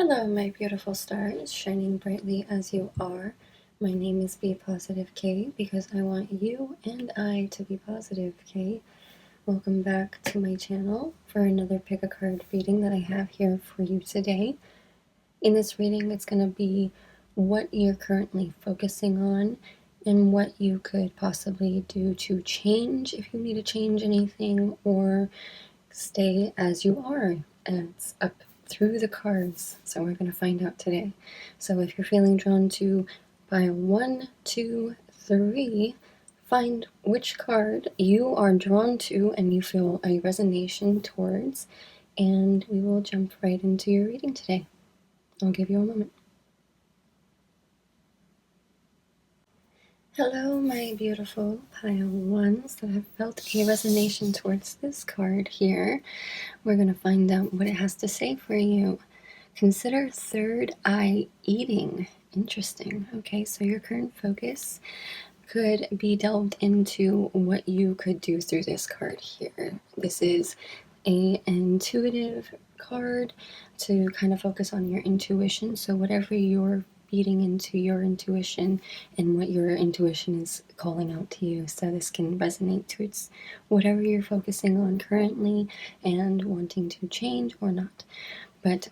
Hello, my beautiful stars, shining brightly as you are. My name is Be Positive Kay because I want you and I to be positive, Kay. Welcome back to my channel for another pick a card reading that I have here for you today. In this reading, it's going to be what you're currently focusing on and what you could possibly do to change if you need to change anything or stay as you are. And it's up through the cards, so we're going to find out today. So if you're feeling drawn to pile 1, 2, 3, find which card you are drawn to and you feel a resonation towards, and we will jump right into your reading today. I'll give you a moment. Hello, my beautiful pile ones that have felt a resonation towards this card here. We're going to find out what it has to say for you. Consider third eye eating. Interesting. Okay, so your current focus could be delved into what you could do through this card here. This is an intuitive card to kind of focus on your intuition. So whatever you're feeding into your intuition and what your intuition is calling out to you. So this can resonate towards whatever you're focusing on currently and wanting to change or not. But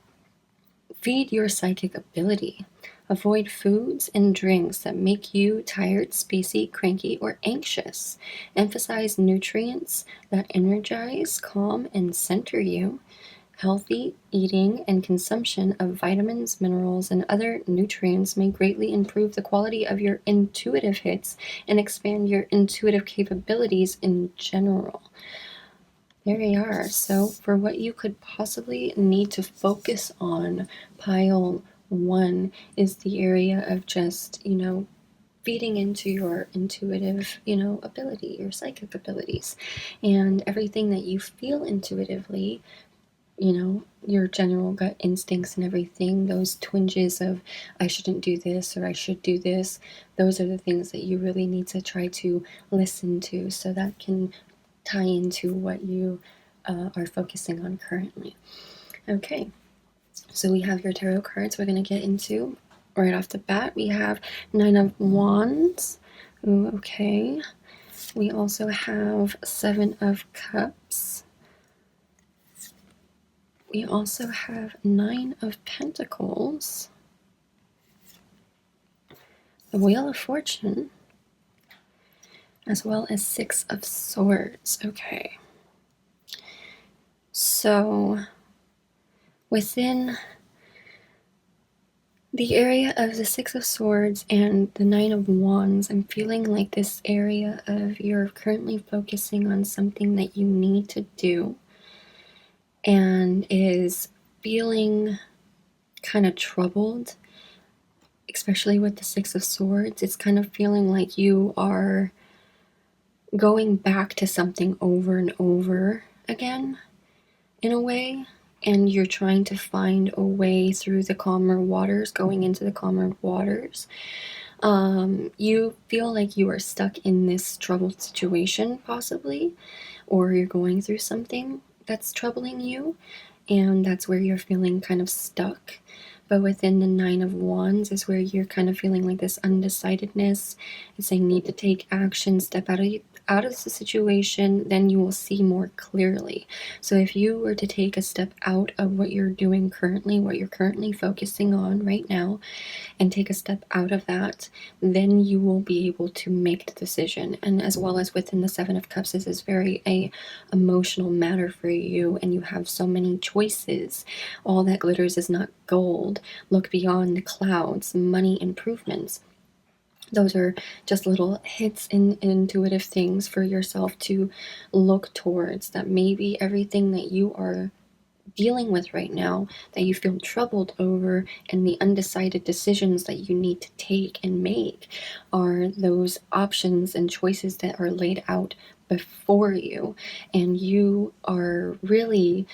feed your psychic ability. Avoid foods and drinks that make you tired, spacey, cranky, or anxious. Emphasize nutrients that energize, calm, and center you. Healthy eating and consumption of vitamins, minerals, and other nutrients may greatly improve the quality of your intuitive hits and expand your intuitive capabilities in general. There you are. So for what you could possibly need to focus on, pile 1 is the area of just, feeding into your intuitive, ability, your psychic abilities, and everything that you feel intuitively, your general gut instincts and everything, those twinges of I shouldn't do this or I should do this, those are the things that you really need to try to listen to, so that can tie into what you are focusing on currently. Okay, so we have your tarot cards we're going to get into right off the bat. We have 9 of Wands. Ooh, okay. We also have 7 of Cups. We also have 9 of Pentacles, the Wheel of Fortune, as well as 6 of Swords. Okay. So within the area of the 6 of Swords and the 9 of Wands, I'm feeling like this area of you're currently focusing on something that you need to do and is feeling kind of troubled, especially with the 6 of Swords. It's kind of feeling like you are going back to something over and over again in a way, and you're trying to find a way through the calmer waters, going into the calmer waters. You feel like you are stuck in this troubled situation possibly, or you're going through something that's troubling you, and that's where you're feeling kind of stuck. But within the 9 of Wands is where you're kind of feeling like this undecidedness. It's saying need to take action, step out of the situation, then you will see more clearly. So if you were to take a step out of what you're doing currently, what you're currently focusing on right now, and take a step out of that, then you will be able to make the decision. And as well as within the 7 of Cups, this is very a emotional matter for you, and you have so many choices. All that glitters is not gold. Look beyond the clouds. Money improvements. Those are just little hits in intuitive things for yourself to look towards, that maybe everything that you are dealing with right now, that you feel troubled over, and the undecided decisions that you need to take and make are those options and choices that are laid out before you, and you are really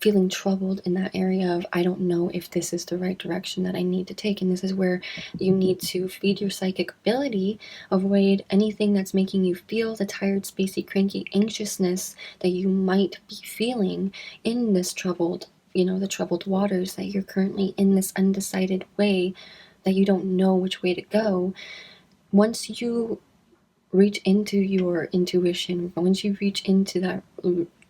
feeling troubled in that area of I don't know if this is the right direction that I need to take. And this is where you need to feed your psychic ability, avoid anything that's making you feel the tired, spacey, cranky anxiousness that you might be feeling in this troubled the troubled waters, that you're currently in this undecided way, that you don't know which way to go. Once you reach into your intuition, once you reach into that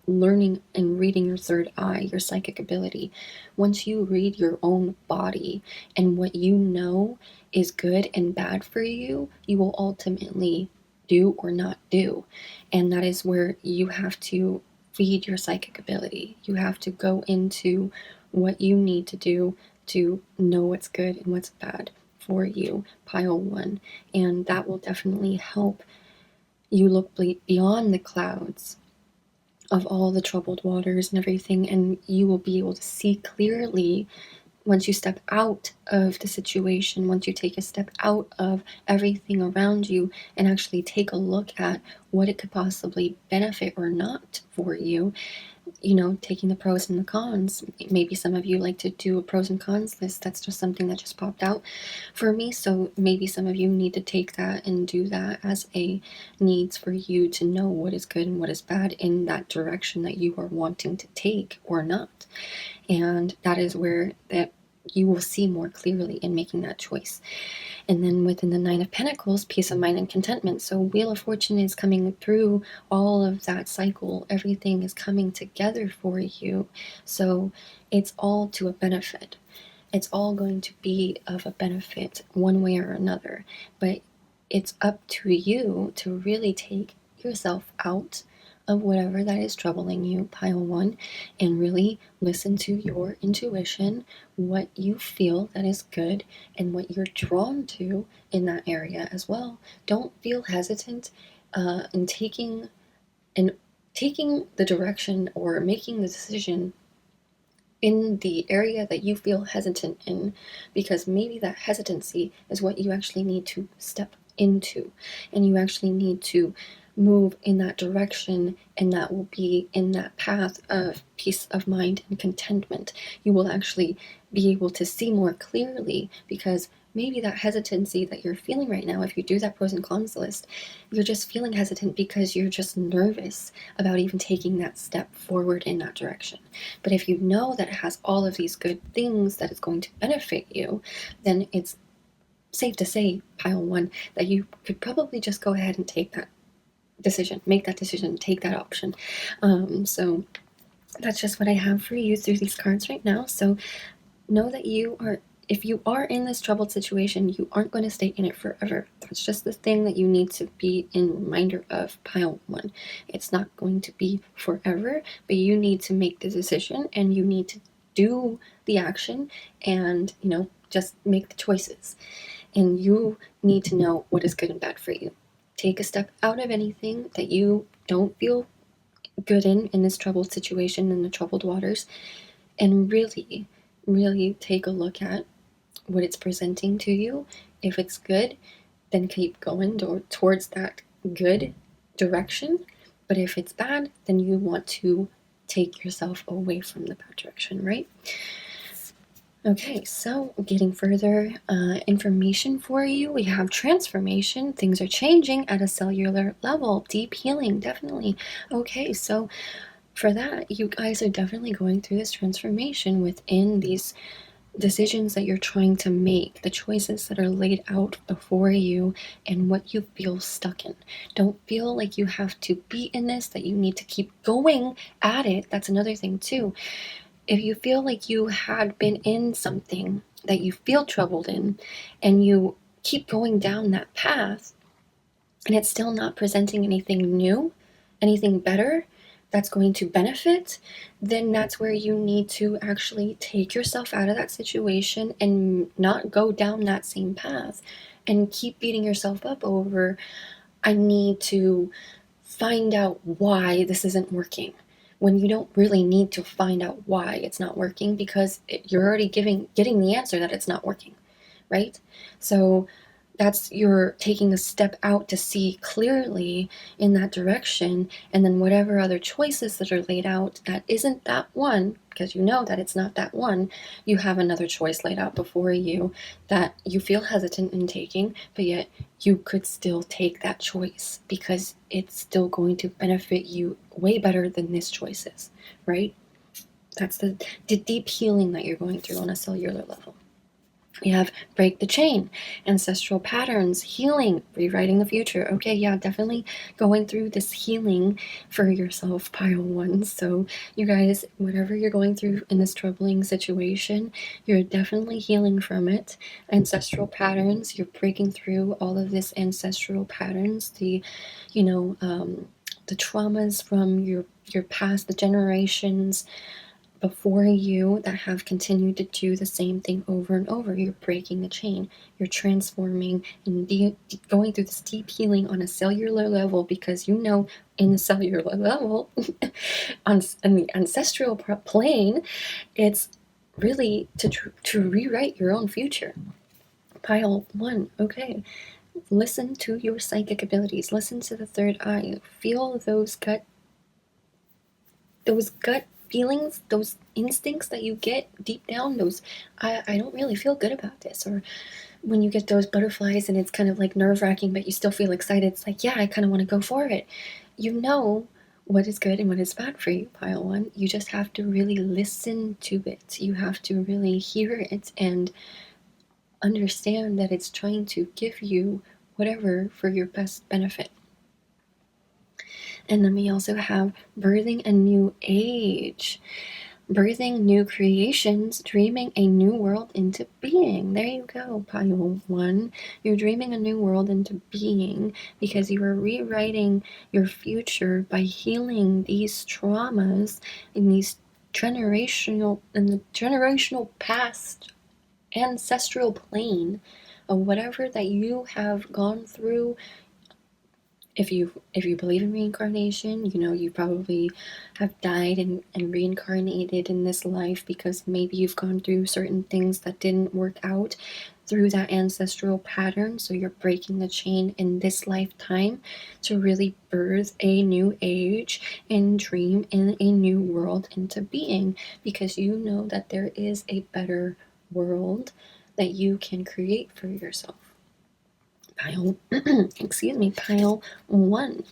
learning and reading your third eye, your psychic ability, once you read your own body and what you know is good and bad for you, you will ultimately do or not do. And that is where you have to feed your psychic ability. You have to go into what you need to do to know what's good and what's bad for you, pile one. And that will definitely help you look beyond the clouds of all the troubled waters and everything, and you will be able to see clearly once you step out of the situation, once you take a step out of everything around you and actually take a look at what it could possibly benefit or not for you. Taking the pros and the cons. Maybe some of you like to do a pros and cons list. That's just something that just popped out for me. So maybe some of you need to take that and do that as a needs for you to know what is good and what is bad in that direction that you are wanting to take or not. And that is where that you will see more clearly in making that choice. And then within the Nine of Pentacles, peace of mind and contentment. So Wheel of Fortune is coming through all of that cycle. Everything is coming together for you. So it's all to a benefit. It's all going to be of a benefit one way or another. But it's up to you to really take yourself out of whatever that is troubling you, pile one, and really listen to your intuition, what you feel that is good and what you're drawn to in that area as well. Don't feel hesitant in taking the direction or making the decision in the area that you feel hesitant in, because maybe that hesitancy is what you actually need to step into, and you actually need to move in that direction, and that will be in that path of peace of mind and contentment. You will actually be able to see more clearly, because maybe that hesitancy that you're feeling right now, if you do that pros and cons list, you're just feeling hesitant because you're just nervous about even taking that step forward in that direction. But if you know that it has all of these good things that it's going to benefit you, then it's safe to say, pile one, that you could probably just go ahead and take that decision, make that decision, take that option. So that's just what I have for you through these cards right now. So know that if you are in this troubled situation, you aren't going to stay in it forever. That's just the thing that you need to be in reminder of, pile one. It's not going to be forever, but you need to make the decision and you need to do the action and, just make the choices. And you need to know what is good and bad for you. Take a step out of anything that you don't feel good in this troubled situation, in the troubled waters, and really, really take a look at what it's presenting to you. If it's good, then keep going towards that good direction. But if it's bad, then you want to take yourself away from the bad direction, right? Okay, so getting further information for you, we have transformation. Things are changing at a cellular level. Deep healing, definitely. Okay, so for that, you guys are definitely going through this transformation within these decisions that you're trying to make, the choices that are laid out before you, and what you feel stuck in. Don't feel like you have to be in this, that you need to keep going at it. That's another thing too. If you feel like you had been in something that you feel troubled in, and you keep going down that path, and it's still not presenting anything new, anything better that's going to benefit, then that's where you need to actually take yourself out of that situation and not go down that same path and keep beating yourself up over, I need to find out why this isn't working, when you don't really need to find out why it's not working, because you're already getting the answer that it's not working, right? So that's you're taking a step out to see clearly in that direction, and then whatever other choices that are laid out that isn't that one, because you know that it's not that one, you have another choice laid out before you that you feel hesitant in taking, but yet you could still take that choice because it's still going to benefit you way better than this choice is, right? That's the deep healing that you're going through on a cellular level. We have break the chain, ancestral patterns, healing, rewriting the future. Okay, yeah, definitely going through this healing for yourself, pile one. So you guys, whatever you're going through in this troubling situation, you're definitely healing from it. Ancestral patterns, you're breaking through all of this ancestral patterns, the traumas from your past, the generations before you that have continued to do the same thing over and over. You're breaking the chain. You're transforming and going through this deep healing on a cellular level, because you know in the cellular level, on the ancestral plane, it's really to rewrite your own future. Pile one, okay. Listen to your psychic abilities. Listen to the third eye. Feel those gut feelings, those instincts that you get deep down, those I don't really feel good about this, or when you get those butterflies and it's kind of like nerve-wracking but you still feel excited. It's like, yeah, I kind of want to go for it. You know what is good and what is bad for you, pile one. You just have to really listen to it. You have to really hear it and understand that it's trying to give you whatever for your best benefit. And then we also have birthing a new age, birthing new creations, dreaming a new world into being. There you go, pile one. You're dreaming a new world into being because you are rewriting your future by healing these traumas in these generational past ancestral plane of whatever that you have gone through. If you believe in reincarnation, you probably have died and reincarnated in this life because maybe you've gone through certain things that didn't work out through that ancestral pattern. So you're breaking the chain in this lifetime to really birth a new age and dream in a new world into being, because you know that there is a better world that you can create for yourself. Pile one.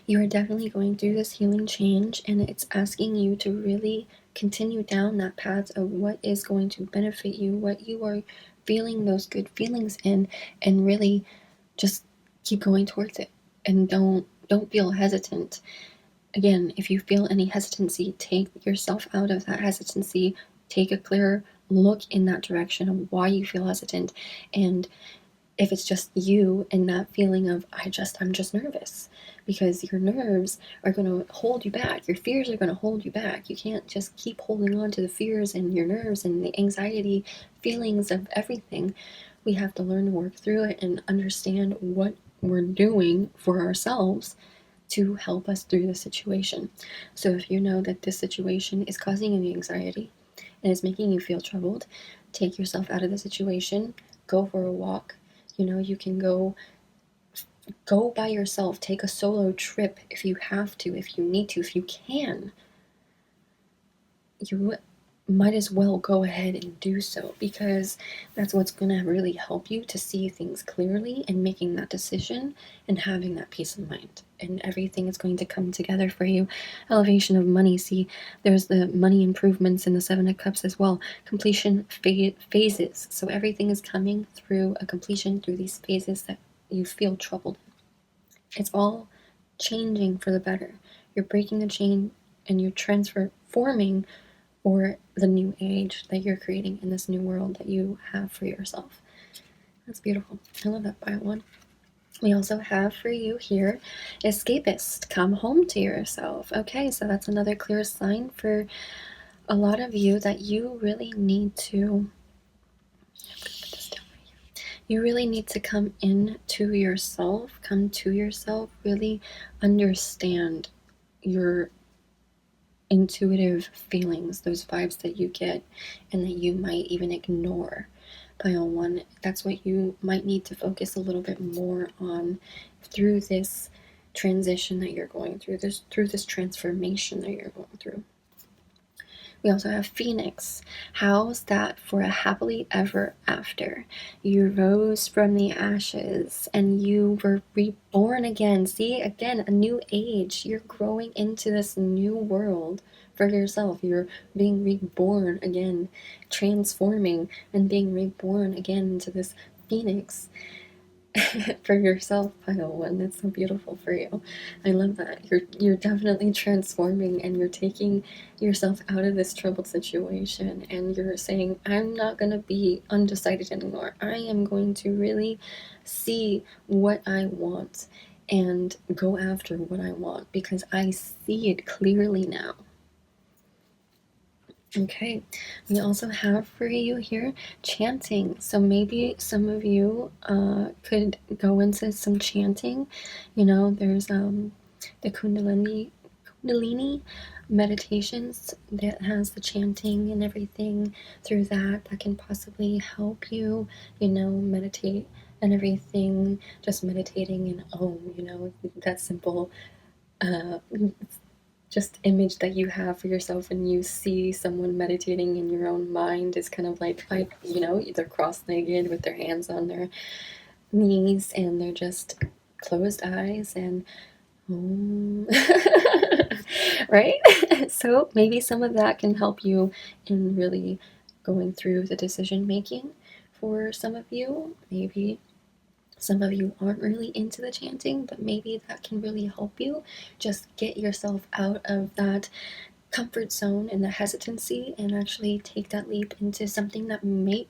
You are definitely going through this healing change, and it's asking you to really continue down that path of what is going to benefit you, what you are feeling those good feelings in, and really just keep going towards it. And don't feel hesitant. Again, if you feel any hesitancy, take yourself out of that hesitancy. Take a clear look in that direction of why you feel hesitant, and if it's just you and that feeling of I'm just nervous, because your nerves are going to hold you back. Your fears are going to hold you back. You can't just keep holding on to the fears and your nerves and the anxiety feelings of everything. We have to learn to work through it and understand what we're doing for ourselves to help us through the situation. So if you know that this situation is causing you anxiety and is making you feel troubled, take yourself out of the situation, go for a walk. You can go by yourself, take a solo trip if you have to, if you need to, if you can. You might as well go ahead and do so, because that's what's going to really help you to see things clearly and making that decision and having that peace of mind. And everything is going to come together for you. Elevation of money. See, there's the money improvements in the Seven of Cups as well. Completion phases. So everything is coming through a completion through these phases that you feel troubled. It's all changing for the better. You're breaking the chain and you're transforming for the new age that you're creating in this new world that you have for yourself. That's beautiful. I love that, pile one. We also have for you here, escapist, come home to yourself. Okay, so that's another clear sign for a lot of you that you really need to, you really need to come to yourself, really understand your intuitive feelings, those vibes that you get and that you might even ignore. Pile one, that's what you might need to focus a little bit more on through this transition that you're going through, through this transformation that you're going through. We also have Phoenix. How's that for a happily ever after? You rose from the ashes and you were reborn again. See, again, a new age. You're growing into this new world for yourself. You're being reborn again, transforming and being reborn again into this phoenix for yourself, pile one. That's so beautiful for you. I love that. You're definitely transforming, and you're taking yourself out of this troubled situation, and you're saying, I'm not going to be undecided anymore. I am going to really see what I want and go after what I want, because I see it clearly now. Okay, we also have for you here chanting. So maybe some of you could go into some chanting. You know, there's the Kundalini meditations that has the chanting and everything through that can possibly help you, meditate and everything. Just meditating and that simple just image that you have for yourself when you see someone meditating in your own mind is kind of like they're cross-legged with their hands on their knees and they're just closed eyes and right? So maybe some of that can help you in really going through the decision making for some of you. Maybe some of you aren't really into the chanting, but maybe that can really help you just get yourself out of that comfort zone and the hesitancy and actually take that leap into something that might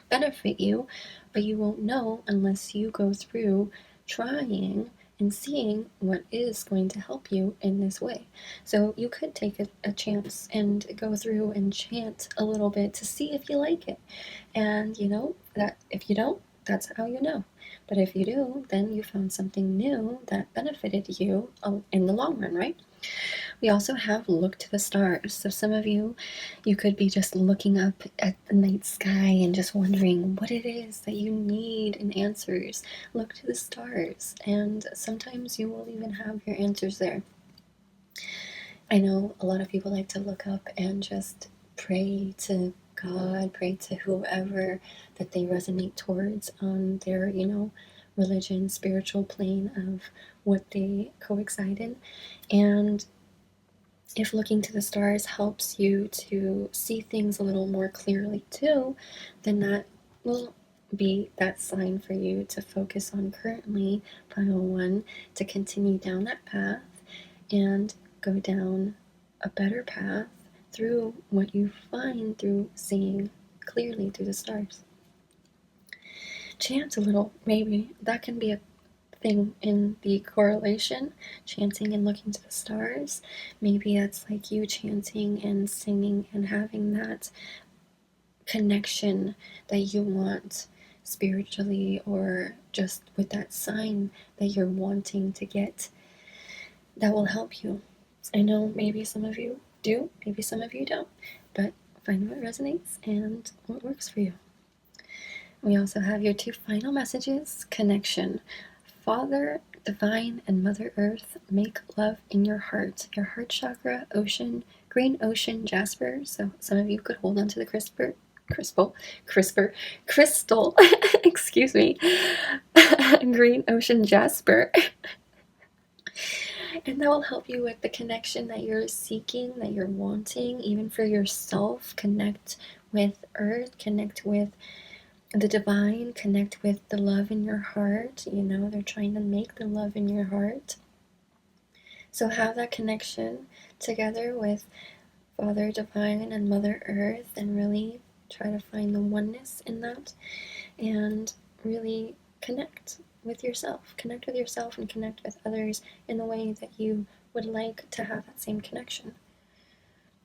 benefit you, but you won't know unless you go through trying and seeing what is going to help you in this way. So you could take a chance and go through and chant a little bit to see if you like it. And that if you don't, that's how you know. But if you do, then you found something new that benefited you in the long run, right? We also have look to the stars. So some of you could be just looking up at the night sky and just wondering what it is that you need in answers. Look to the stars, and sometimes you will even have your answers there. I know a lot of people like to look up and just pray to God, pray to whoever that they resonate towards on their, religion, spiritual plane of what they coincide in. And if looking to the stars helps you to see things a little more clearly too, then that will be that sign for you to focus on currently, pile one, to continue down that path and go down a better path through what you find through seeing clearly through the stars. Chant a little, maybe. That can be a thing in the correlation, chanting and looking to the stars. Maybe it's like you chanting and singing and having that connection that you want spiritually or just with that sign that you're wanting to get that will help you. I know maybe some of you do, maybe some of you don't, but find what resonates and what works for you. We also have your two final messages. Connection. Father Divine and Mother Earth, make love in your heart chakra, ocean, green ocean jasper. So some of you could hold on to the crystal, excuse me, green ocean jasper. And that will help you with the connection that you're seeking, that you're wanting, even for yourself. Connect with Earth, connect with the divine, connect with the love in your heart. They're trying to make the love in your heart. So have that connection together with Father Divine and Mother Earth and really try to find the oneness in that and really connect with yourself. Connect with yourself and connect with others in the way that you would like to have that same connection.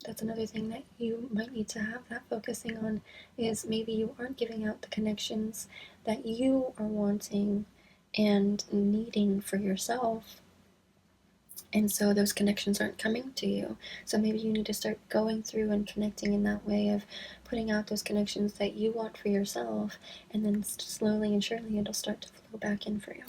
That's another thing that you might need to have that focusing on is maybe you aren't giving out the connections that you are wanting and needing for yourself. And so those connections aren't coming to you. So maybe you need to start going through and connecting in that way of putting out those connections that you want for yourself. And then slowly and surely it'll start to flow back in for you.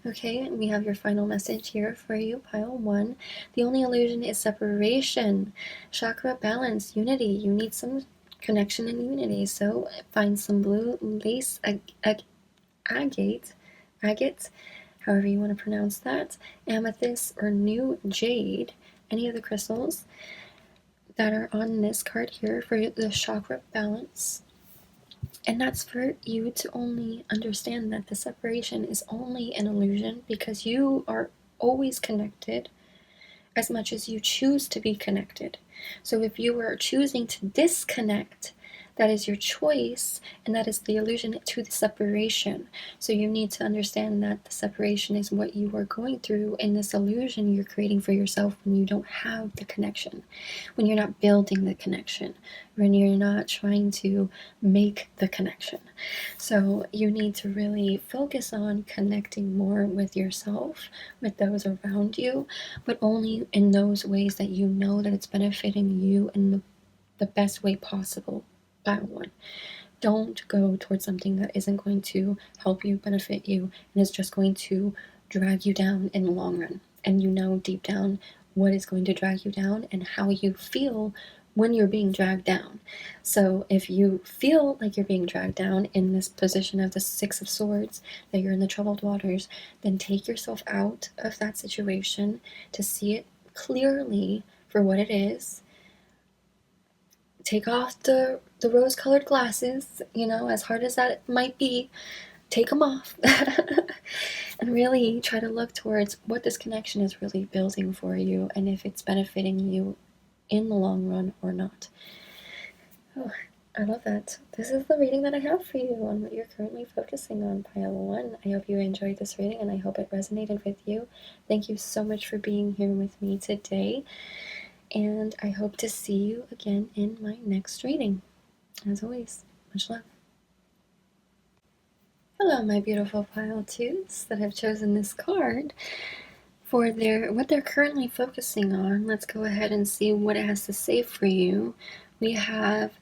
Okay, and we have your final message here for you, pile one. The only illusion is separation. Chakra balance, unity. You need some connection and unity. So find some blue lace agate, however you want to pronounce that, amethyst or new jade, any of the crystals. that are on this card here for the chakra balance. And that's for you to only understand that the separation is only an illusion, because you are always connected as much as you choose to be connected. So if you are choosing to disconnect, that is your choice, and that is the illusion to the separation. So you need to understand that the separation is what you are going through, and this illusion you're creating for yourself when you don't have the connection, when you're not building the connection, when you're not trying to make the connection. So you need to really focus on connecting more with yourself, with those around you, but only in those ways that you know that it's benefiting you in the best way possible. Pile one. Don't go towards something that isn't going to help you, benefit you, and is just going to drag you down in the long run. And you know deep down what is going to drag you down and how you feel when you're being dragged down. So if you feel like you're being dragged down in this position of the Six of Swords, that you're in the troubled waters, then take yourself out of that situation to see it clearly for what it is. Take off the rose-colored glasses, as hard as that might be, take them off. And really try to look towards what this connection is really building for you, and if it's benefiting you in the long run or not. Oh, I love that. This is the reading that I have for you on what you're currently focusing on, pile one. I hope you enjoyed this reading, and I hope it resonated with you. Thank you so much for being here with me today, and I hope to see you again in my next reading. As always, much love. Hello, my beautiful pile twos that have chosen this card for what they're currently focusing on. Let's go ahead and see what it has to say for you. We have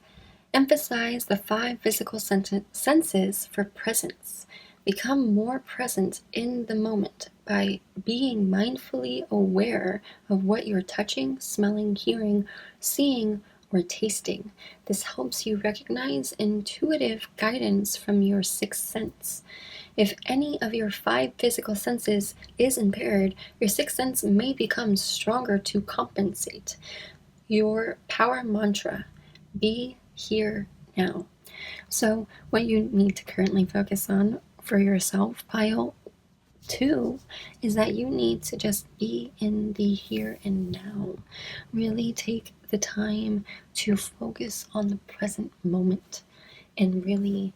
emphasize the 5 physical senses for presence. Become more present in the moment by being mindfully aware of what you're touching, smelling, hearing, seeing, or tasting. This helps you recognize intuitive guidance from your sixth sense. If any of your 5 physical senses is impaired, your sixth sense may become stronger to compensate. Your power mantra: be here now. So what you need to currently focus on for yourself, pile 2, is that you need to just be in the here and now. Really take the time to focus on the present moment and really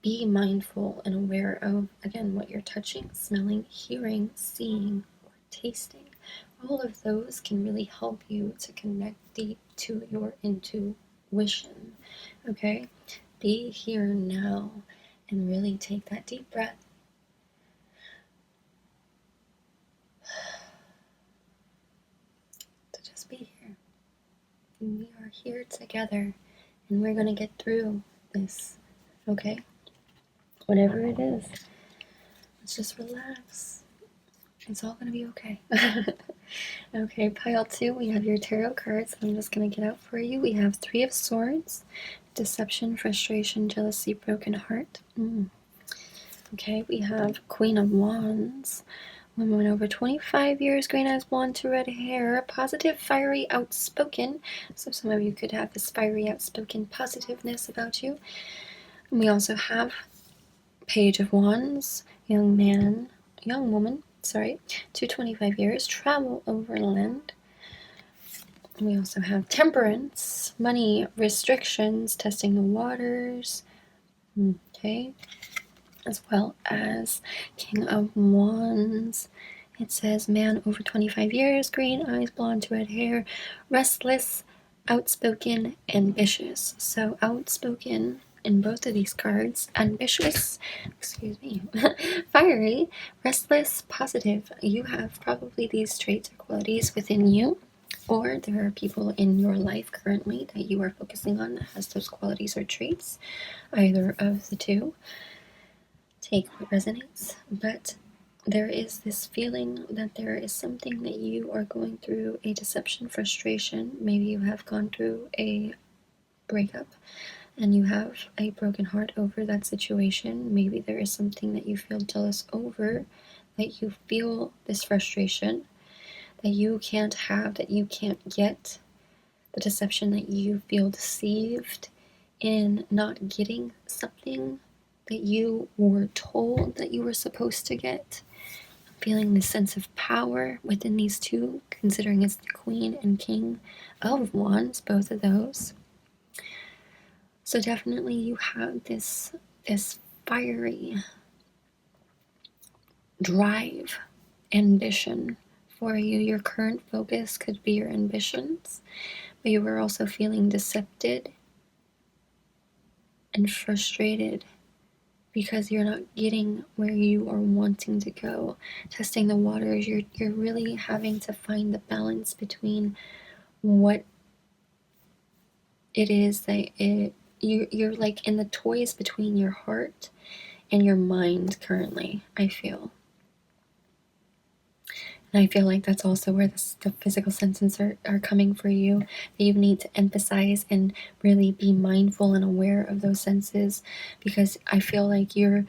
be mindful and aware of, again, what you're touching, smelling, hearing, seeing, or tasting. All of those can really help you to connect deep to your intuition. Okay? Be here now and really take that deep breath. To just be here. And we are here together, and we're going to get through this. Okay? Whatever it is, let's just relax. It's all going to be okay. Okay, pile 2, we have your tarot cards. I'm just going to get out for you. We have 3 of Swords, deception, frustration, jealousy, broken heart. Okay, we have Queen of Wands, woman over 25 years, green eyes, blonde to red hair, positive, fiery, outspoken. So some of you could have this fiery, outspoken positiveness about you. And we also have Page of Wands, young woman, 25 years, travel overland. We also have Temperance, money restrictions, testing the waters. Okay, as well as King of Wands. It says man over 25 years, green eyes, blonde to red hair, restless, outspoken, ambitious. So outspoken in both of these cards, ambitious, fiery, restless, positive. You have probably these traits or qualities within you, or there are people in your life currently that you are focusing on that has those qualities or traits, either of the two. Take what resonates, but there is this feeling that there is something that you are going through, a deception, frustration. Maybe you have gone through a breakup and you have a broken heart over that situation. Maybe there is something that you feel jealous over, that you feel this frustration that you can't have, that you can't get, the deception that you feel deceived in not getting something that you were told that you were supposed to get. Feeling the sense of power within these two, considering it's the Queen and King of Wands, both of those. So definitely you have this fiery drive, ambition for you. Your current focus could be your ambitions, but you were also feeling decepted and frustrated because you're not getting where you are wanting to go. Testing the waters, you're really having to find the balance between what it is that you're like in the toys between your heart and your mind currently, I feel. And I feel like that's also where the physical senses are coming for you. That you need to emphasize and really be mindful and aware of those senses, because I feel like you're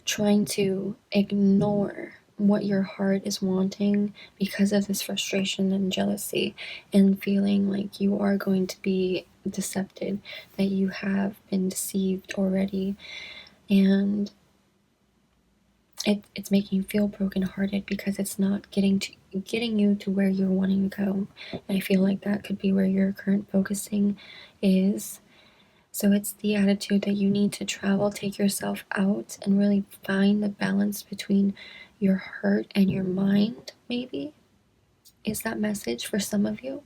trying to ignore what your heart is wanting because of this frustration and jealousy, and feeling like you are going to be decepted, that you have been deceived already. And it's making you feel brokenhearted because it's not getting you to where you're wanting to go. And I feel like that could be where your current focusing is. So it's the attitude that you need to travel, take yourself out, and really find the balance between your hurt and your mind, maybe. Is that message for some of you?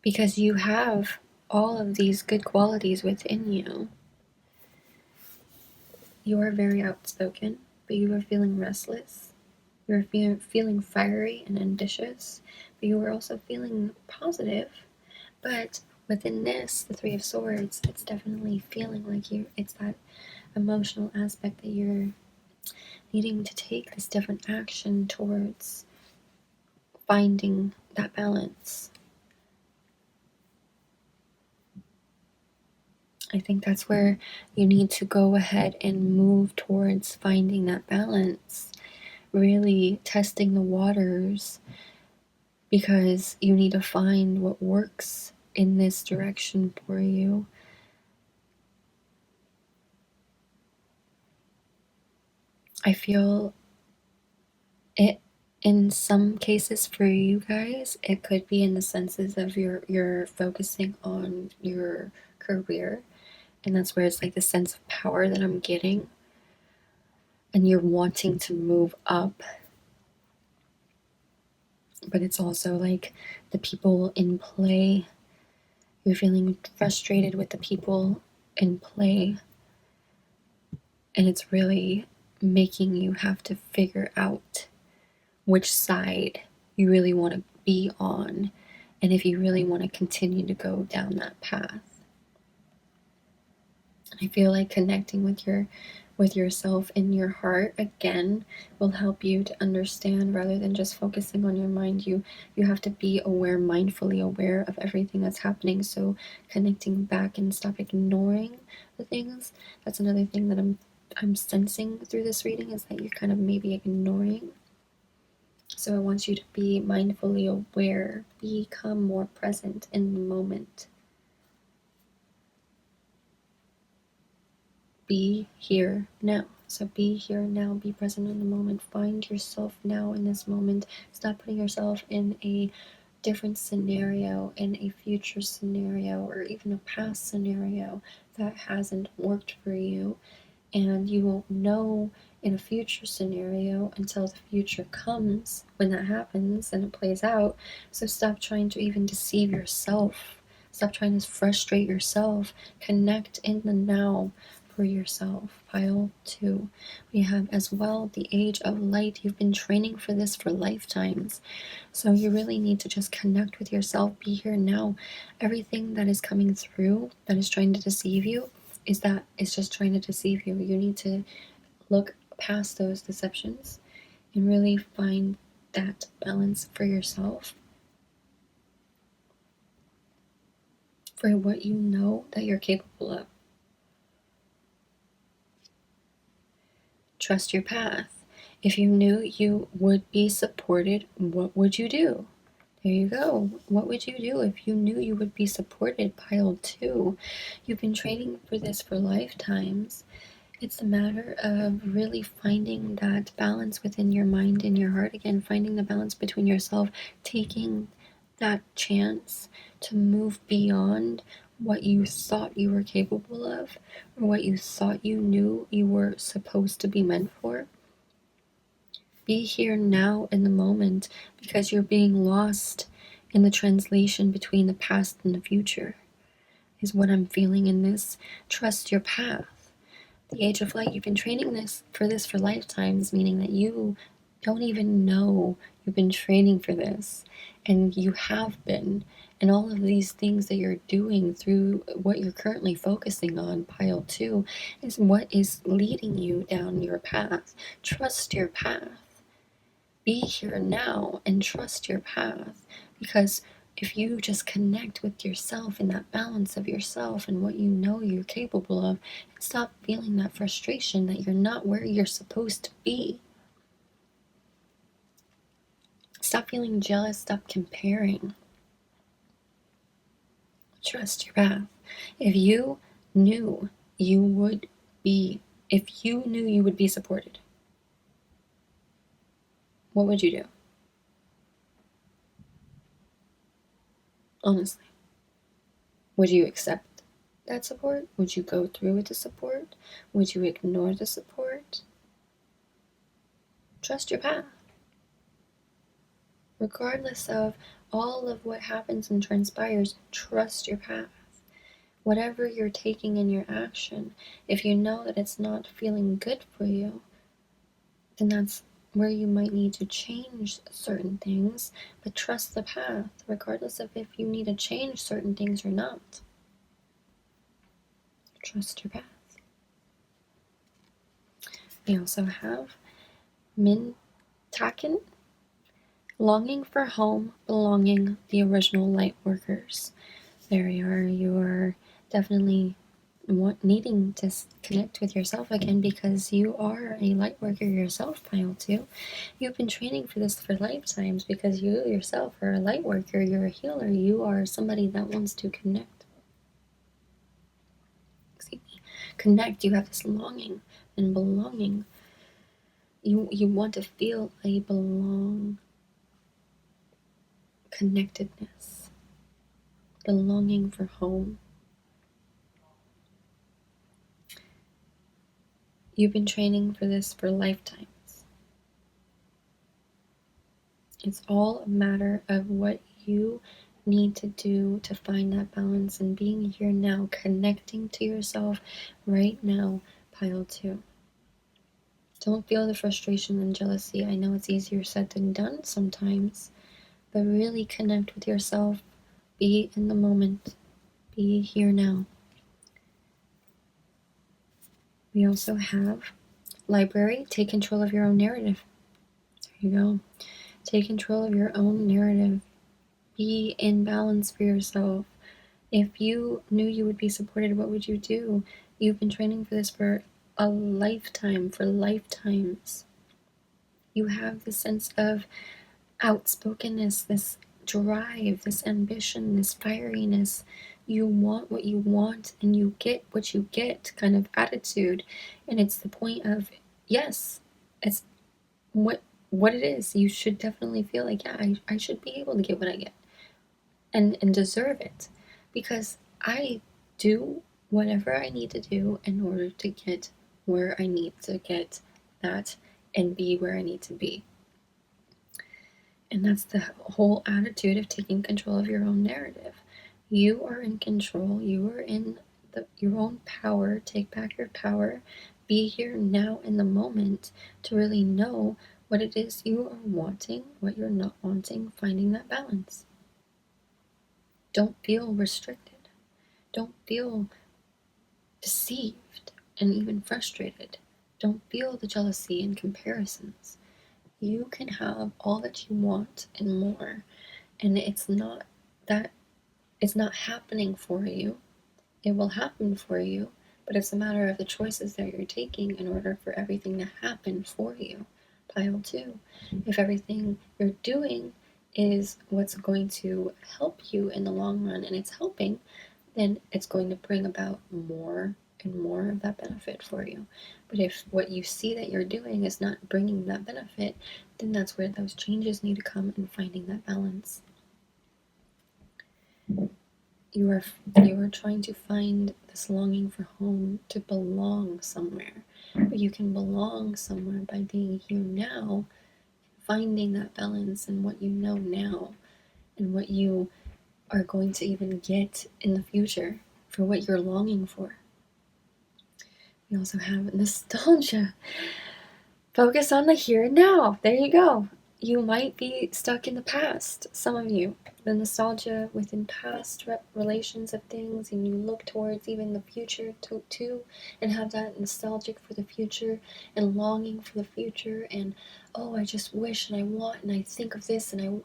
Because you have all of these good qualities within you. You are very outspoken, but you are feeling restless. You are feeling fiery and ambitious, but you are also feeling positive. But within this, the Three of Swords, it's definitely feeling like it's that emotional aspect that you're needing to take this different action towards finding that balance. I think that's where you need to go ahead and move towards finding that balance, really testing the waters, because you need to find what works in this direction for you. I feel it in some cases for you guys, it could be in the senses of you're focusing on your career, and that's where it's like the sense of power that I'm getting, and you're wanting to move up. But it's also like the people in play, you're feeling frustrated with the people in play, and it's really making you have to figure out which side you really want to be on, and if you really want to continue to go down that path. I feel like connecting with yourself in your heart again will help you to understand, rather than just focusing on your mind. You have to be aware, mindfully aware of everything that's happening. So connecting back and stop ignoring the things. That's another thing that I'm sensing through this reading, is that you're kind of maybe ignoring. So I want you to be mindfully aware, become more present in the moment. Be here now. So be here now, be present in the moment. Find yourself now in this moment. Stop putting yourself in a different scenario, in a future scenario, or even a past scenario that hasn't worked for you. And you won't know in a future scenario until the future comes, when that happens and it plays out. So stop trying to even deceive yourself. Stop trying to frustrate yourself. Connect in the now for yourself. Pile 2. We have as well the Age of Light. You've been training for this for lifetimes. So you really need to just connect with yourself. Be here now. Everything that is coming through that is trying to deceive you is just trying to deceive you. You need to look past those deceptions and really find that balance for yourself, for what you know that you're capable of. Trust your path. If you knew you would be supported, what would you do? There you go. What would you do if you knew you would be supported? Pile 2. You've been training for this for lifetimes. It's a matter of really finding that balance within your mind and your heart again, finding the balance between yourself, taking that chance to move beyond what you thought you were capable of or what you thought you knew you were supposed to be meant for. Be here now in the moment because you're being lost in the translation between the past and the future, is what I'm feeling in this. Trust your path. The Age of Light, you've been training this for lifetimes, meaning that you don't even know you've been training for this, and you have been. And all of these things that you're doing through what you're currently focusing on, pile 2, is what is leading you down your path. Trust your path. Be here now and trust your path, because if you just connect with yourself and that balance of yourself and what you know you're capable of, and stop feeling that frustration that you're not where you're supposed to be. Stop feeling jealous, stop comparing. Trust your path. If you knew you would be supported, what would you do? Honestly. Would you accept that support? Would you go through with the support? Would you ignore the support? Trust your path. Regardless of all of what happens and transpires, trust your path. Whatever you're taking in your action, if you know that it's not feeling good for you, then that's where you might need to change certain things, but trust the path, regardless of if you need to change certain things or not. Trust your path. We also have Mintaken, longing for home, belonging, the original light workers. There you are. You're definitely needing to connect with yourself again because you are a light worker yourself, pile 2. You've been training for this for lifetimes because you yourself are a light worker. You're a healer. You are somebody that wants to connect. Connect. You have this longing and belonging. You want to feel a connectedness, the longing for home. You've been training for this for lifetimes. It's all a matter of what you need to do to find that balance and being here now, connecting to yourself right now, pile 2. Don't feel the frustration and jealousy. I know it's easier said than done sometimes, but really connect with yourself. Be in the moment. Be here now. We also have library. Take control of your own narrative. There you go. Take control of your own narrative. Be in balance for yourself. If you knew you would be supported, what would you do? You've been training for this for a lifetime, for lifetimes. You have this sense of outspokenness, this drive, this ambition, this fieriness. You want what you want and you get what you get kind of attitude. And it's the point of, yes, it's what it is. You should definitely feel like, yeah, I should be able to get what I get and deserve it, because I do whatever I need to do in order to get where I need to get that and be where I need to be. And that's the whole attitude of taking control of your own narrative. You are in control. You are in your own power. Take back your power. Be here now in the moment to really know what it is you are wanting, what you're not wanting, finding that balance. Don't feel restricted. Don't feel deceived and even frustrated. Don't feel the jealousy and comparisons. You can have all that you want and more, and it's not happening for you. It will happen for you, but it's a matter of the choices that you're taking in order for everything to happen for you. Pile 2. If everything you're doing is what's going to help you in the long run, and it's helping, then it's going to bring about more and more of that benefit for you. But if what you see that you're doing is not bringing that benefit, then that's where those changes need to come in finding that balance. You are trying to find this longing for home, to belong somewhere. But you can belong somewhere by being here now, finding that balance in what you know now and what you are going to even get in the future for what you're longing for. We also have nostalgia. Focus on the here and now. There you go. You might be stuck in the past, some of you. The nostalgia within past relations of things, and you look towards even the future too, and have that nostalgic for the future and longing for the future, and oh, I just wish and I want and I think of this and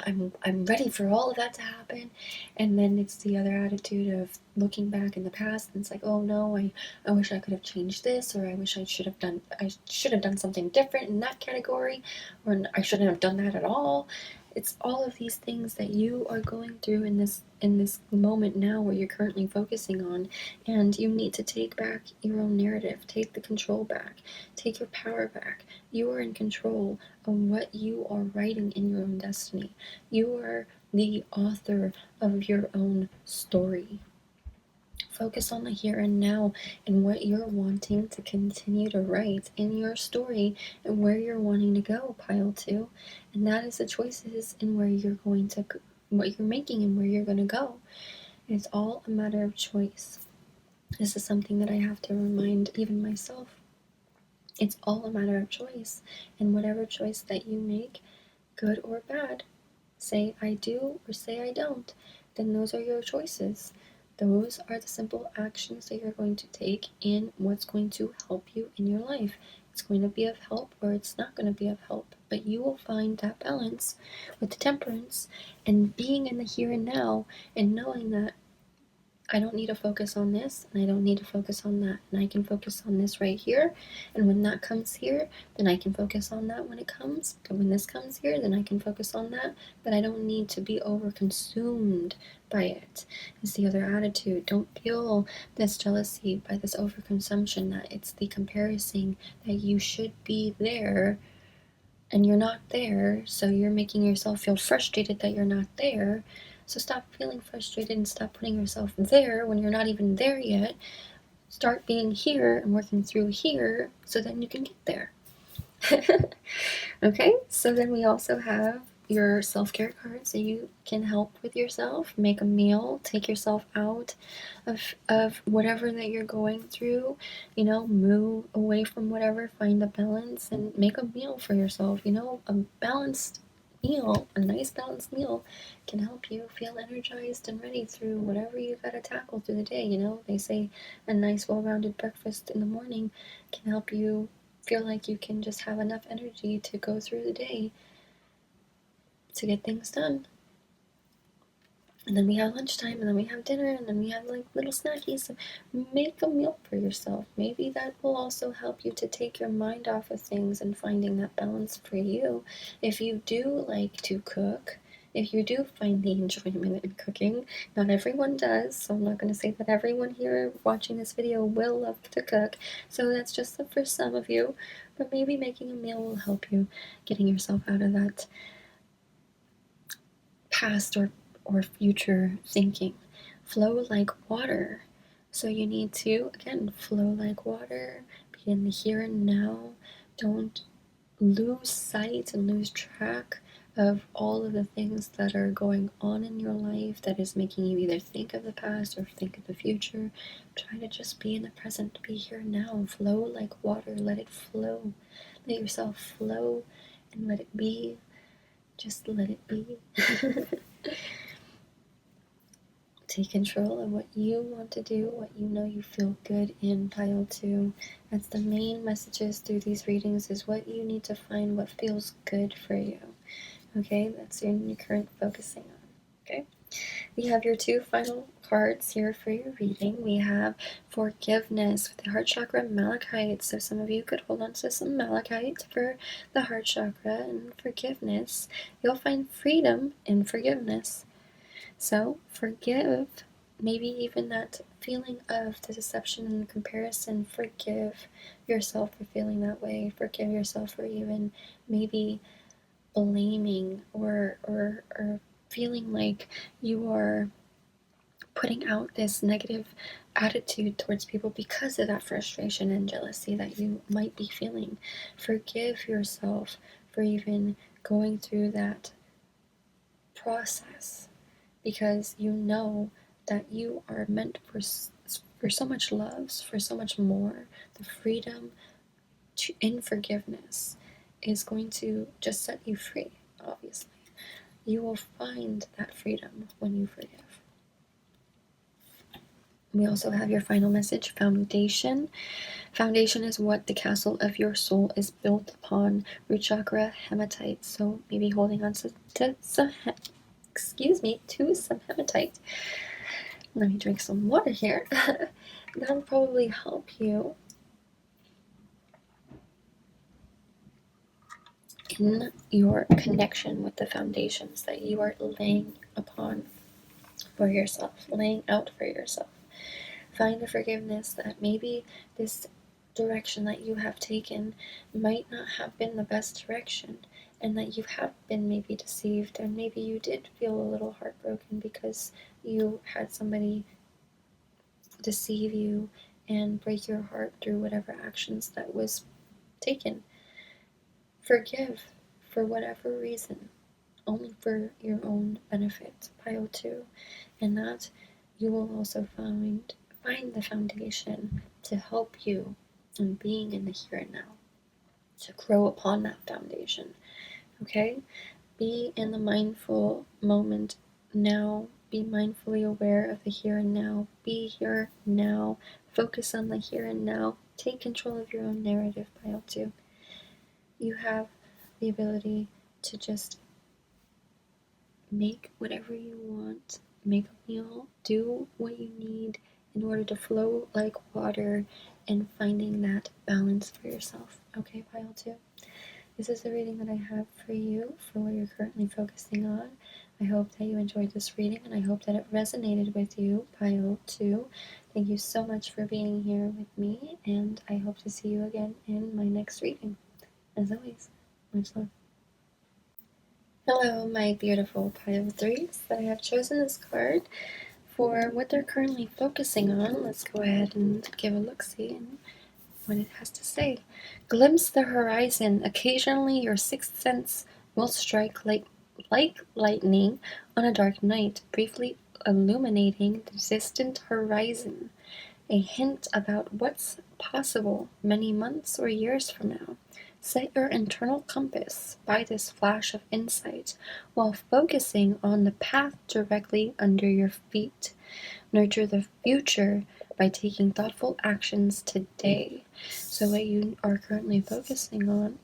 I'm ready for all of that to happen. And then it's the other attitude of looking back in the past, and it's like, oh no, I wish I could have changed this, or I wish I should have done something different in that category, or I shouldn't have done that at all. It's all of these things that you are going through in this moment now where you're currently focusing on, and you need to take back your own narrative, take the control back, take your power back. You are in control of what you are writing in your own destiny. You are the author of your own story. Focus on the here and now and what you're wanting to continue to write in your story and where you're wanting to go, pile 2. And that is the choices in where you're going to, what you're making and where you're going to go. It's all a matter of choice. This is something that I have to remind even myself. It's all a matter of choice. And whatever choice that you make, good or bad, say I do or say I don't, then those are your choices. Those are the simple actions that you're going to take in what's going to help you in your life. It's going to be of help or it's not going to be of help, but you will find that balance with the temperance and being in the here and now and knowing that I don't need to focus on this and I don't need to focus on that, and I can focus on this right here, and when that comes here, then I can focus on that when it comes, and when this comes here, then I can focus on that, but I don't need to be over consumed by it. It's the other attitude. Don't feel this jealousy by this overconsumption, that it's the comparison that you should be there and you're not there, so you're making yourself feel frustrated that you're not there. So stop feeling frustrated and stop putting yourself there when you're not even there yet. Start being here and working through here so then you can get there. Okay, so then we also have your self-care card, so you can help with yourself, make a meal, take yourself out of whatever that you're going through, move away from whatever, find a balance and make a meal for yourself. A balanced meal, a nice balanced meal can help you feel energized and ready through whatever you gotta tackle through the day. They say a nice well-rounded breakfast in the morning can help you feel like you can just have enough energy to go through the day to get things done. And then we have lunchtime, and then we have dinner, and then we have like little snackies. So make a meal for yourself. Maybe that will also help you to take your mind off of things and finding that balance for you. If you do like to cook, if you do find the enjoyment in cooking, not everyone does, so I'm not going to say that everyone here watching this video will love to cook, so that's just for some of you, but maybe making a meal will help you getting yourself out of that past or future thinking. Flow like water. So you need to, again, flow like water, be in the here and now. Don't lose sight and lose track of all of the things that are going on in your life that is making you either think of the past or think of the future. Try to just be in the present, be here now. Flow like water, let it flow. Let yourself flow and let it be. Just let it be. Take control of what you want to do, what you know you feel good in, pile 2. That's the main messages through these readings, is what you need to find, what feels good for you. Okay, that's your current focusing on. Okay, We have your two final cards here for your reading. We have forgiveness with the heart chakra malachite. So some of you could hold on to some malachite for the heart chakra and forgiveness. You'll find freedom in forgiveness. So forgive, maybe even that feeling of the deception and comparison. Forgive yourself for feeling that way. Forgive yourself for even maybe blaming or feeling like you are putting out this negative attitude towards people because of that frustration and jealousy that you might be feeling. Forgive yourself for even going through that process, because you know that you are meant for so much love, for so much more. The freedom in forgiveness is going to just set you free, obviously. You will find that freedom when you forgive. We also have your final message, foundation. Foundation is what the castle of your soul is built upon. Root chakra, hematite. So maybe holding on to some hematite. Let me drink some water here. That'll probably help you in your connection with the foundations that you are laying upon for yourself, laying out for yourself. Find the forgiveness that maybe this direction that you have taken might not have been the best direction, and that you have been maybe deceived, and maybe you did feel a little heartbroken because you had somebody deceive you and break your heart through whatever actions that was taken. Forgive for whatever reason, only for your own benefit, pile 2, and that you will also find the foundation to help you in being in the here and now, to grow upon that foundation. Okay? Be in the mindful moment now. Be mindfully aware of the here and now. Be here now. Focus on the here and now. Take control of your own narrative, pile 2. You have the ability to just make whatever you want, make a meal, do what you need in order to flow like water, and finding that balance for yourself. Okay, pile 2? This is the reading that I have for you for what you're currently focusing on. I hope that you enjoyed this reading, and I hope that it resonated with you, pile 2. Thank you so much for being here with me, and I hope to see you again in my next reading. As always, much love. Hello, my beautiful pile 3s that I have chosen this card for what they're currently focusing on. Let's go ahead and give a look-see and what it has to say. Glimpse the horizon. Occasionally your sixth sense will strike like lightning on a dark night, briefly illuminating the distant horizon. A hint about what's possible many months or years from now. Set your internal compass by this flash of insight while focusing on the path directly under your feet. Nurture the future by taking thoughtful actions today. So what you are currently focusing on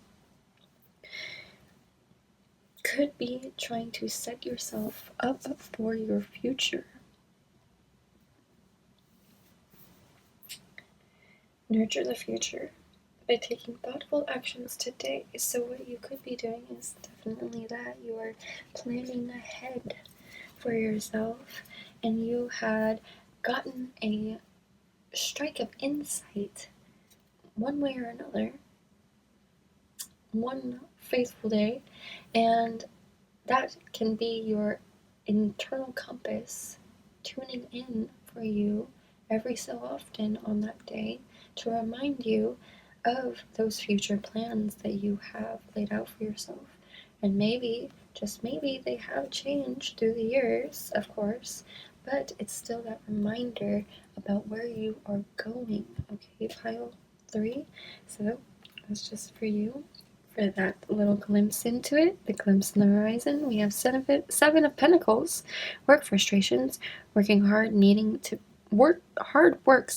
could be trying to set yourself up for your future. Nurture the future by taking thoughtful actions today. So what you could be doing is definitely that. You are planning ahead for yourself, and you had gotten a strike of insight one way or another, one faithful day, and that can be your internal compass tuning in for you every so often on that day to remind you of those future plans that you have laid out for yourself. And maybe, just maybe, they have changed through the years, of course, but it's still that reminder about where you are going. Okay, pile 3. So that's just for you, for that little glimpse into it, the glimpse in the horizon. We have Seven of Pentacles, work frustrations, working hard, needing to hard work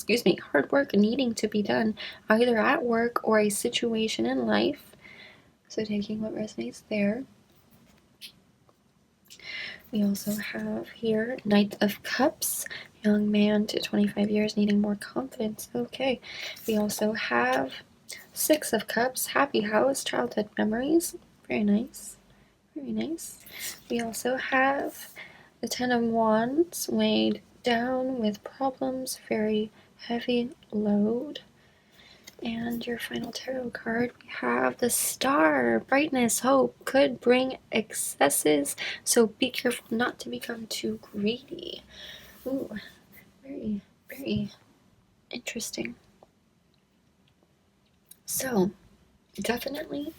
needing to be done either at work or a situation in life. So taking what resonates there. We also have here Knight of Cups, young man to 25 years needing more confidence. Okay. We also have Six of Cups, happy house, childhood memories. Very nice. Very nice. We also have the Ten of Wands, weighed down with problems, very heavy load. And your final tarot card, we have the Star. Brightness, hope could bring excesses, so be careful not to become too greedy. Ooh, very, very interesting. So, definitely,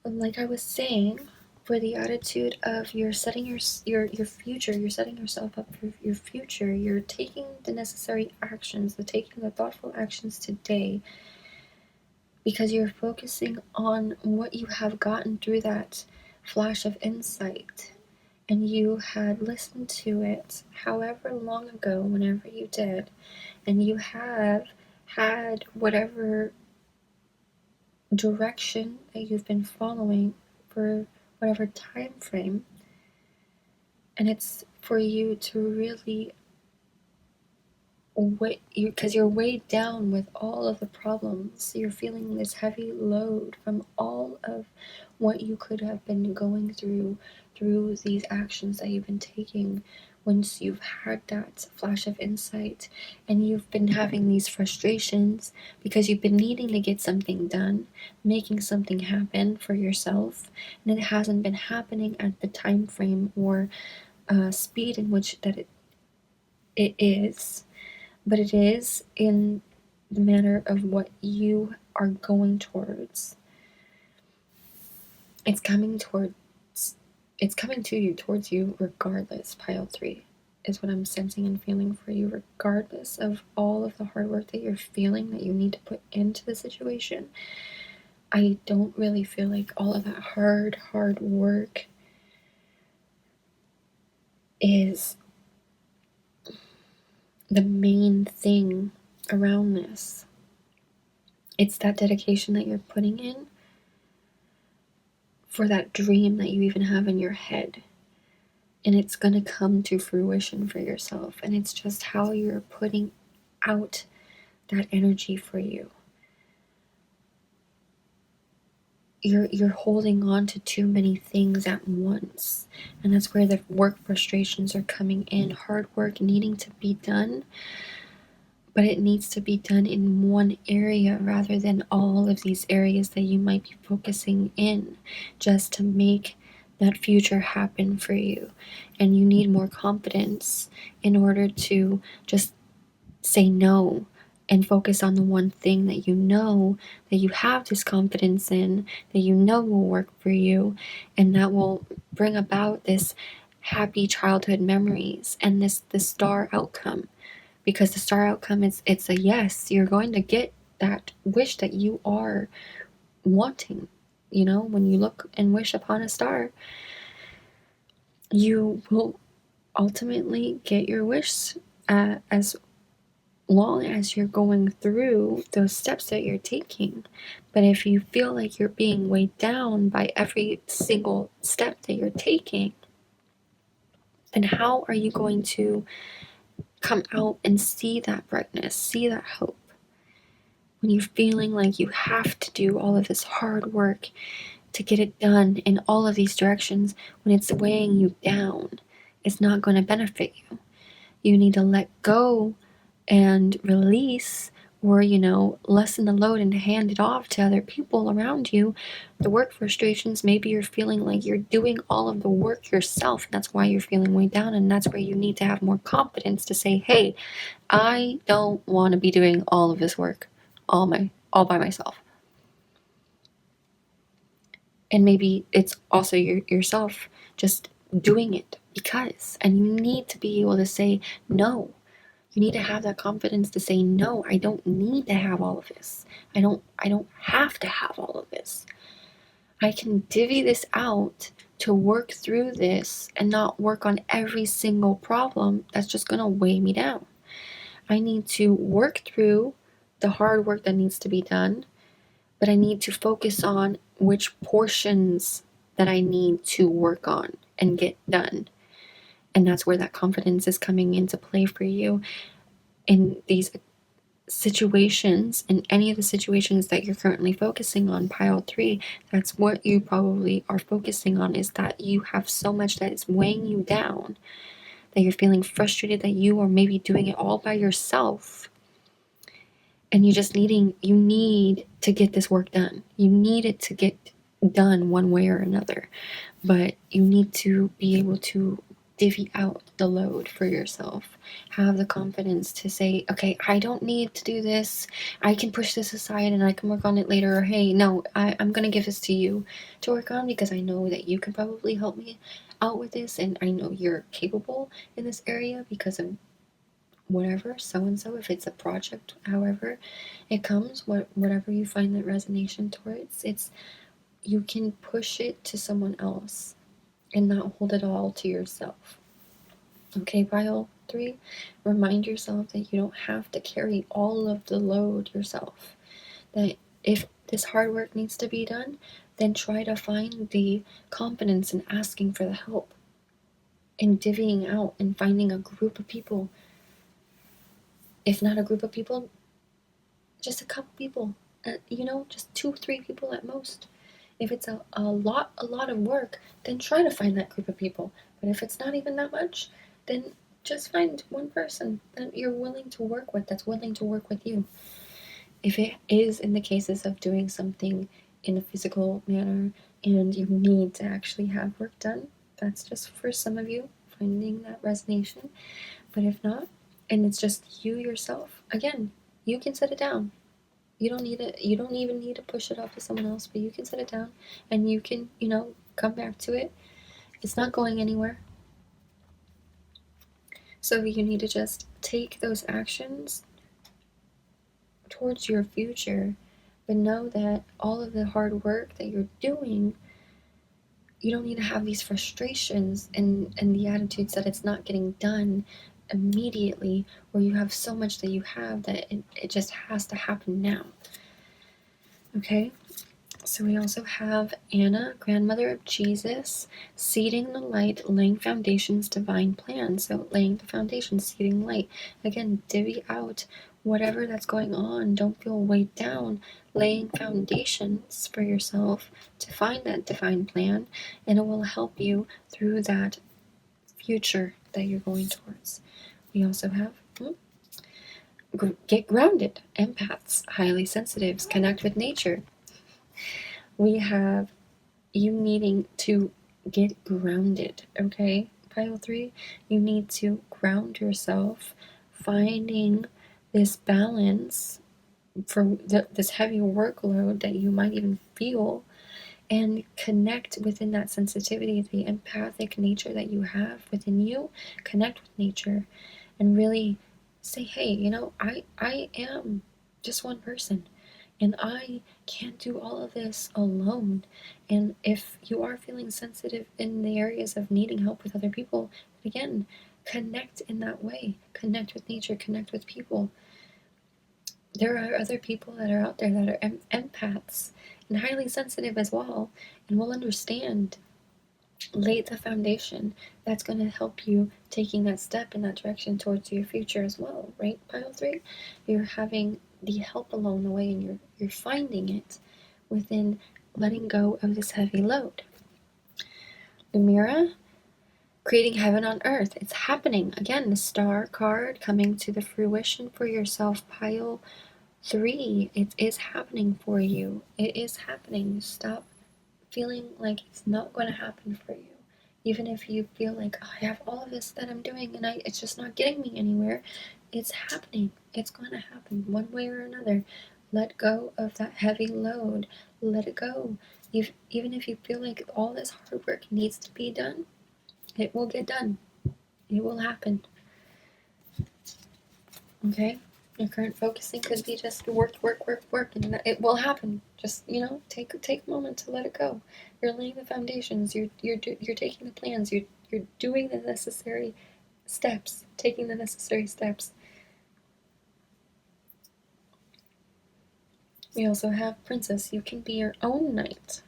like I was saying, for the attitude of you're setting your future, you're setting yourself up for your future, you're taking the necessary actions, taking the thoughtful actions today, because you're focusing on what you have gotten through that flash of insight, and you had listened to it however long ago, whenever you did, and you have had whatever direction that you've been following for whatever time frame, and it's for you to really because you're weighed down with all of the problems. You're feeling this heavy load from all of what you could have been going through these actions that you've been taking. Once you've had that flash of insight, and you've been having these frustrations because you've been needing to get something done, making something happen for yourself, and it hasn't been happening at the time frame or speed in which that it is, but it is in the manner of what you are going towards. It's coming towards you regardless. Pile 3 is what I'm sensing and feeling for you, regardless of all of the hard work that you're feeling that you need to put into the situation. I don't really feel like all of that hard work is the main thing around this. It's that dedication that you're putting in for that dream that you even have in your head, and it's going to come to fruition for yourself, and it's just how you're putting out that energy for you. You're holding on to too many things at once, and that's where the work frustrations are coming in. Hard work needing to be done, but it needs to be done in one area rather than all of these areas that you might be focusing in, just to make that future happen for you. And you need more confidence in order to just say no and focus on the one thing that you know that you have this confidence in, that you know will work for you, and that will bring about this happy childhood memories and the star outcome. Because the star outcome it's a yes. You're going to get that wish that you are wanting. You know, when you look and wish upon a star, you will ultimately get your wish, as long as you're going through those steps that you're taking. But if you feel like you're being weighed down by every single step that you're taking, then how are you going to come out and see that brightness, see that hope? When you're feeling like you have to do all of this hard work to get it done in all of these directions, when it's weighing you down, it's not going to benefit you. You need to let go and release, or lessen the load and hand it off to other people around you. The work frustrations, maybe you're feeling like you're doing all of the work yourself, and that's why you're feeling weighed down, and that's where you need to have more confidence to say, hey, I don't want to be doing all of this work all by myself. And maybe it's also yourself just doing it because, and you need to be able to say no. You need to have that confidence to say, no, I don't need to have all of this. I don't have to have all of this. I can divvy this out to work through this and not work on every single problem that's just going to weigh me down. I need to work through the hard work that needs to be done, but I need to focus on which portions that I need to work on and get done. And that's where that confidence is coming into play for you in these situations, in any of the situations that you're currently focusing on. Pile 3, that's what you probably are focusing on, is that you have so much that is weighing you down, that you're feeling frustrated that you are maybe doing it all by yourself, and you need to get this work done. You need it to get done one way or another, but you need to be able to divvy out the load for yourself. Have the confidence to say, okay, I don't need to do this. I can push this aside and I can work on it later. Or, hey, no, I'm going to give this to you to work on because I know that you can probably help me out with this. And I know you're capable in this area because of whatever, so-and-so, if it's a project, however it comes, whatever you find that resonation towards, you can push it to someone else and not hold it all to yourself. Okay, pile 3, remind yourself that you don't have to carry all of the load yourself. That if this hard work needs to be done, then try to find the confidence in asking for the help, in divvying out and finding a group of people. If not a group of people, just a couple people, just 2-3 people at most. If it's a lot of work, then try to find that group of people. But if it's not even that much, then just find one person that you're willing to work with, that's willing to work with you. If it is in the cases of doing something in a physical manner and you need to actually have work done, that's just for some of you, finding that resonation. But if not, and it's just you yourself, again, you can set it down. You don't even need to push it off to someone else, but you can set it down and you can, come back to it. It's not going anywhere. So you need to just take those actions towards your future, but know that all of the hard work that you're doing, you don't need to have these frustrations and the attitudes that it's not getting done immediately, or you have so much that you have that it just has to happen now. Okay? So we also have Anna, grandmother of Jesus, seeding the light, laying foundations, divine plan. So laying the foundation, seeding light. Again, divvy out whatever that's going on. Don't feel weighed down. Laying foundations for yourself to find that divine plan, and it will help you through that future that you're going towards. We also have get grounded, empaths, highly sensitives, connect with nature. We have you needing to get grounded, okay? Pile 3, you need to ground yourself, finding this balance for this heavy workload that you might even feel, and connect within that sensitivity, the empathic nature that you have within you. Connect with nature and really say, hey, I am just one person. And I can't do all of this alone. And if you are feeling sensitive in the areas of needing help with other people, again, connect in that way. Connect with nature, connect with people. There are other people that are out there that are empaths and highly sensitive as well, and will understand. Lay the foundation that's going to help you taking that step in that direction towards your future as well, right? Pile 3, you're having the help along the way, and you're finding it within letting go of this heavy load. Lumira, creating heaven on earth. It's happening. Again, the star card coming to the fruition for yourself. Pile 3, it is happening for you. It is happening. Stop feeling like it's not going to happen for you. Even if you feel like, oh, I have all of this that I'm doing and it's just not getting me anywhere, it's happening. It's going to happen one way or another. Let go of that heavy load. Let it go. Even if you feel like all this hard work needs to be done, it will get done. It will happen. Okay? Your current focusing could be just work, and it will happen. Just take a moment to let it go. You're laying the foundations. You're taking the plans. You're doing the necessary steps. Taking the necessary steps. We also have Princess. You can be your own knight.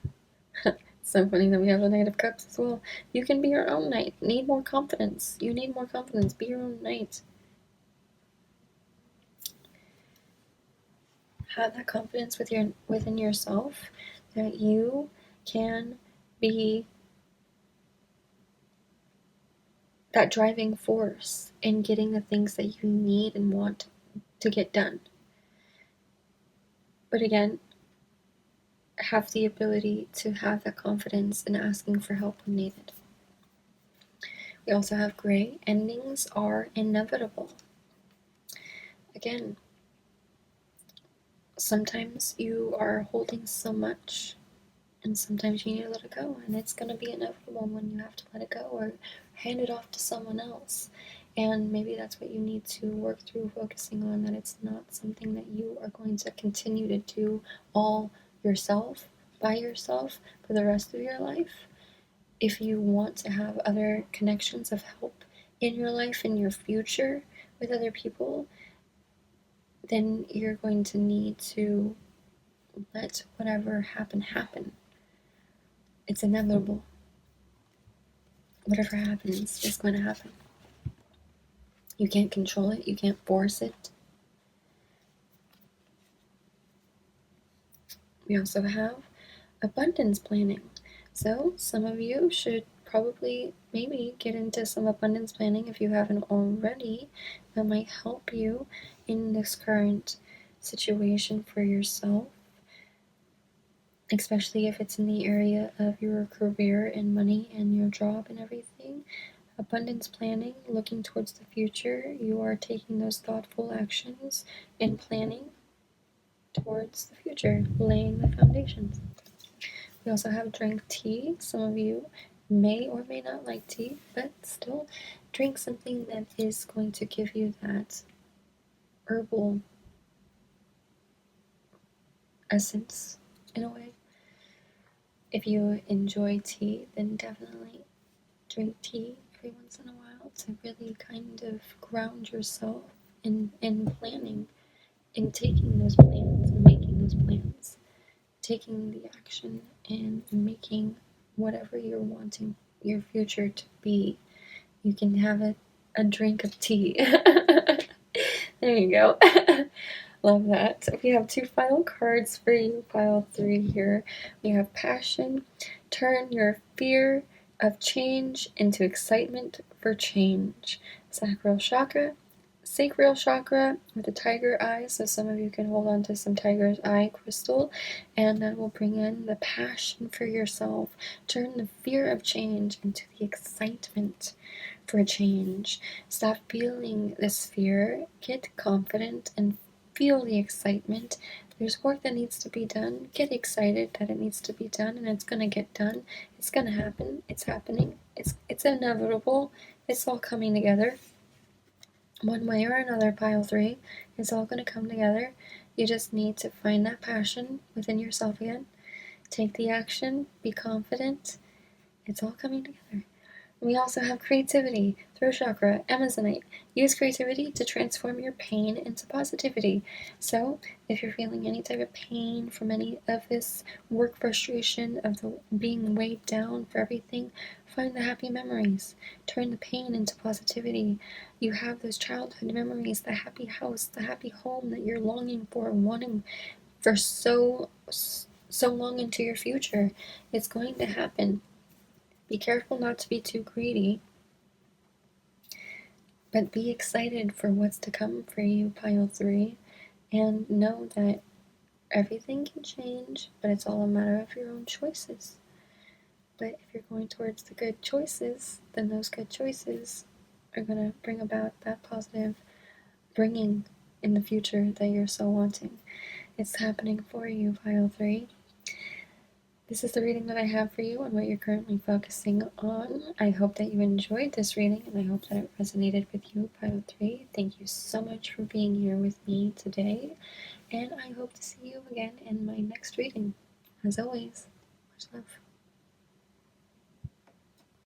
So funny that we have the Knight of Cups as well. You can be your own knight. Need more confidence. You need more confidence. Be your own knight. Have that confidence within yourself that you can be that driving force in getting the things that you need and want to get done. But again, have the ability to have that confidence in asking for help when needed. We also have gray. Endings are inevitable. Again, sometimes you are holding so much, and sometimes you need to let it go, and it's going to be inevitable when you have to let it go or hand it off to someone else. And maybe that's what you need to work through, focusing on that it's not something that you are going to continue to do all yourself, by yourself, for the rest of your life. If you want to have other connections of help in your life, in your future, with other people, then you're going to need to let whatever happen. It's inevitable. Whatever happens is going to happen. You can't control it. You can't force it. We also have abundance planning. So some of you should probably maybe get into some abundance planning if you haven't already. That might help you in this current situation for yourself, especially if it's in the area of your career and money and your job and everything. Abundance planning, looking towards the future, you are taking those thoughtful actions and planning towards the future, laying the foundations. We also have drink tea. Some of you may or may not like tea, but still drink something that is going to give you that herbal essence in a way. If you enjoy tea, then definitely drink tea every once in a while to really kind of ground yourself in planning, in taking those plans and making those plans, taking the action and making whatever you're wanting your future to be. You can have a drink of tea. There you go. Love that. We have 2 final cards for you, pile 3 here. We have passion. Turn your fear of change into excitement for change. Sacral chakra with the tiger eye, so some of you can hold on to some tiger's eye crystal, and that will bring in the passion for yourself. Turn the fear of change into the excitement for change. Stop feeling this fear, get confident, and feel the excitement. There's work that needs to be done. Get excited that it needs to be done, and it's going to get done. It's going to happen. It's happening. It's inevitable. It's all coming together. One way or another, pile 3, it's all going to come together. You just need to find that passion within yourself again. Take the action. Be confident. It's all coming together. We also have creativity, throat chakra, Amazonite. Use creativity to transform your pain into positivity. So, if you're feeling any type of pain from any of this work frustration, of the being weighed down for everything, find the happy memories. Turn the pain into positivity. You have those childhood memories, the happy house, the happy home that you're longing for, wanting for so long into your future. It's going to happen. Be careful not to be too greedy, but be excited for what's to come for you, pile 3, and know that everything can change, but it's all a matter of your own choices. But if you're going towards the good choices, then those good choices are going to bring about that positive bringing in the future that you're so wanting. It's happening for you, pile 3. This is the reading that I have for you and what you're currently focusing on. I hope that you enjoyed this reading, and I hope that it resonated with you, pile 3. Thank you so much for being here with me today, and I hope to see you again in my next reading. As always, much love.